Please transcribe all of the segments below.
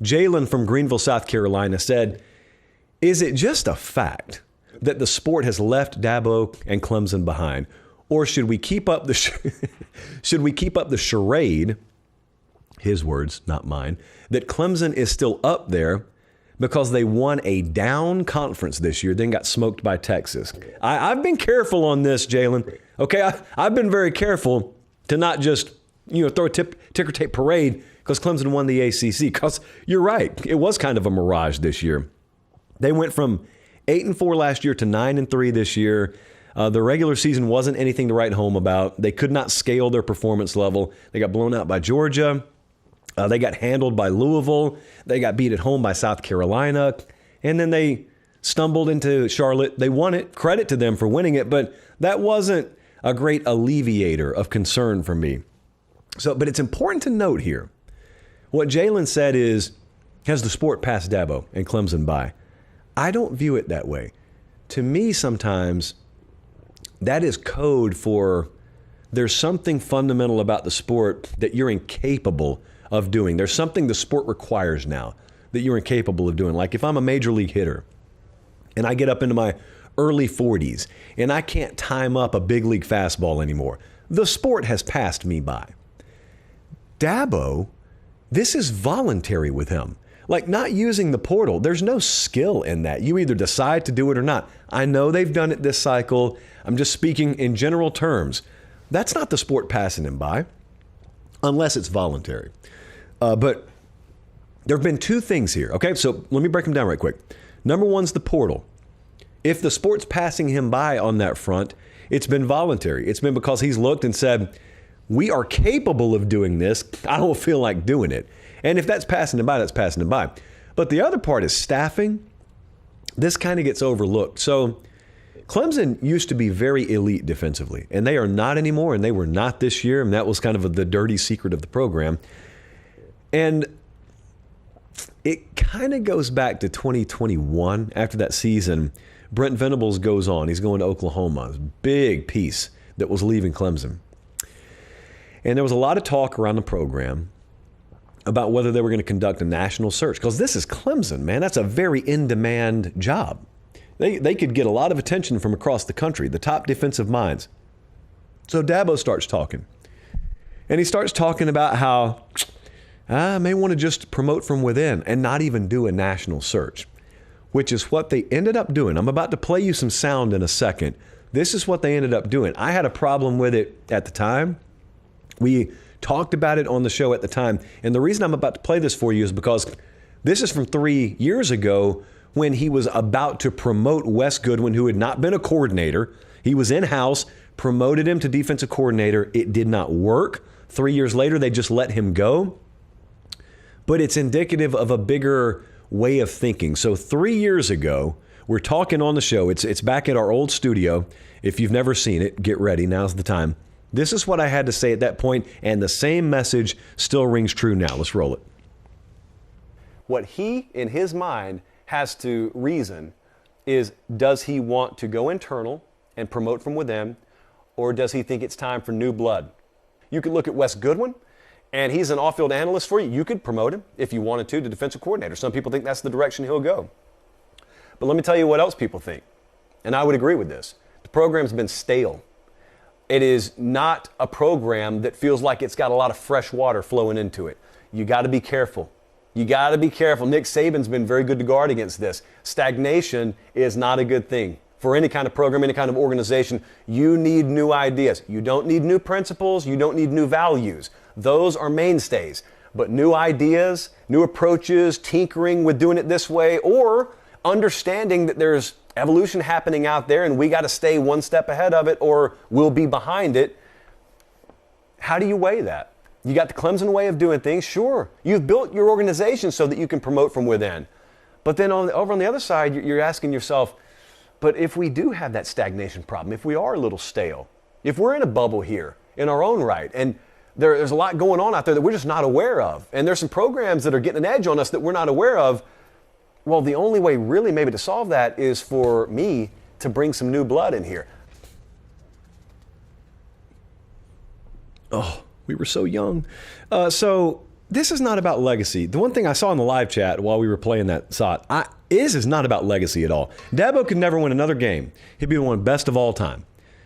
Jalen from Greenville, South Carolina said, is it just a fact that the sport has left Dabo and Clemson behind? Or should we keep up the charade, his words, not mine, that Clemson is still up there because they won a down conference this year, then got smoked by Texas? I've been careful on this, Jalen. Okay, I've been very careful to not just throw a ticker tape parade because Clemson won the ACC. Because you're right, it was kind of a mirage this year. They went from 8-4 last year to 9-3 this year. The regular season wasn't anything to write home about. They could not scale their performance level. They got blown out by Georgia. They got handled by Louisville. They got beat at home by South Carolina. And then they stumbled into Charlotte. They won it. Credit to them for winning it. But that wasn't a great alleviator of concern for me. But it's important to note here, what Jalen said is, has the sport passed Dabo and Clemson by? I don't view it that way. To me, sometimes that is code for there's something fundamental about the sport that you're incapable of doing. There's something the sport requires now that you're incapable of doing. Like if I'm a major league hitter and I get up into my early 40s and I can't time up a big league fastball anymore, the sport has passed me by. Dabo, this is voluntary with him. Like not using the portal, there's no skill in that. You either decide to do it or not. I know they've done it this cycle. I'm just speaking in general terms. That's not the sport passing him by, unless it's voluntary. But there have been two things here. Okay, so let me break them down right quick. Number one's the portal. If the sport's passing him by on that front, it's been voluntary. It's been because he's looked and said, we are capable of doing this. I don't feel like doing it. And if that's passing him by, that's passing him by. But the other part is staffing. This kind of gets overlooked. So Clemson used to be very elite defensively, and they are not anymore, and they were not this year, and that was kind of the dirty secret of the program. And it kind of goes back to 2021. After that season, Brent Venables goes on. He's going to Oklahoma. It's a big piece that was leaving Clemson. And there was a lot of talk around the program about whether they were going to conduct a national search. Because this is Clemson, man. That's a very in-demand job. They could get a lot of attention from across the country, the top defensive minds. So Dabo starts talking. And he starts talking about how I may want to just promote from within and not even do a national search, which is what they ended up doing. I'm about to play you some sound in a second. This is what they ended up doing. I had a problem with it at the time. We talked about it on the show at the time. And the reason I'm about to play this for you is because this is from 3 years ago when he was about to promote Wes Goodwin, who had not been a coordinator. He was in-house, promoted him to defensive coordinator. It did not work. 3 years later, they just let him go. But it's indicative of a bigger way of thinking. So 3 years ago, we're talking on the show. It's back at our old studio. If you've never seen it, get ready. Now's the time. This is what I had to say at that point, and the same message still rings true now. Let's roll it. What he, in his mind, has to reason is, does he want to go internal and promote from within, or does he think it's time for new blood? You could look at Wes Goodwin, and he's an off-field analyst for you. You could promote him if you wanted to defensive coordinator. Some people think that's the direction he'll go. But let me tell you what else people think, and I would agree with this. The program's been stale. It is not a program that feels like it's got a lot of fresh water flowing into it. You got to be careful. You got to be careful. Nick Saban's been very good to guard against this. Stagnation is not a good thing for any kind of program, any kind of organization. You need new ideas. You don't need new principles. You don't need new values. Those are mainstays. But new ideas, new approaches, tinkering with doing it this way, or understanding that there's evolution happening out there and we got to stay one step ahead of it or we'll be behind it. How do you weigh that? You got the Clemson way of doing things, sure. You've built your organization so that you can promote from within. But then over on the other side, you're asking yourself, but if we do have that stagnation problem, if we are a little stale, if we're in a bubble here in our own right, and there's a lot going on out there that we're just not aware of, and there's some programs that are getting an edge on us that we're not aware of, well, the only way really maybe to solve that is for me to bring some new blood in here. Oh, we were so young. So this is not about legacy. The one thing I saw in the live chat while we were playing that shot is not about legacy at all. Dabo could never win another game. He'd be the one best of all time.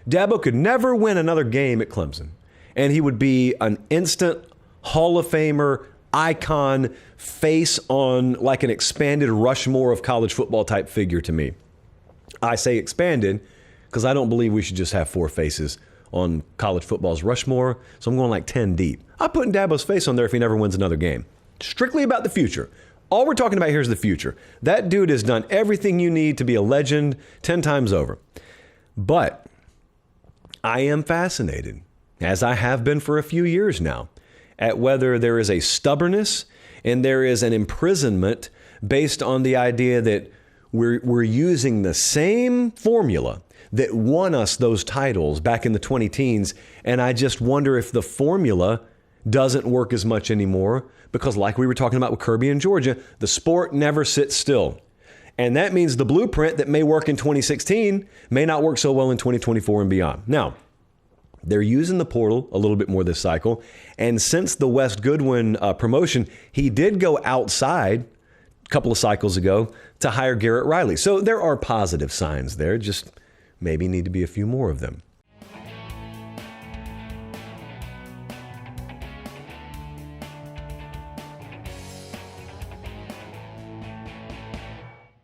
Dabo could never win another game at Clemson, and he would be an instant Hall of Famer, icon, face on like an expanded Rushmore of college football type figure to me. I say expanded because I don't believe we should just have 4 faces on college football's Rushmore, so I'm going like 10 deep. I'm putting Dabo's face on there if he never wins another game. Strictly about the future. All we're talking about here is the future. That dude has done everything you need to be a legend 10 times over. But I am fascinated, as I have been for a few years now, at whether there is a stubbornness and there is an imprisonment based on the idea that we're using the same formula that won us those titles back in the 20-teens. And I just wonder if the formula doesn't work as much anymore because, like we were talking about with Kirby and Georgia, the sport never sits still. And that means the blueprint that may work in 2016 may not work so well in 2024 and beyond. Now, they're using the portal a little bit more this cycle. And since the Wes Goodwin promotion, he did go outside a couple of cycles ago to hire Garrett Riley. So there are positive signs there, just maybe need to be a few more of them.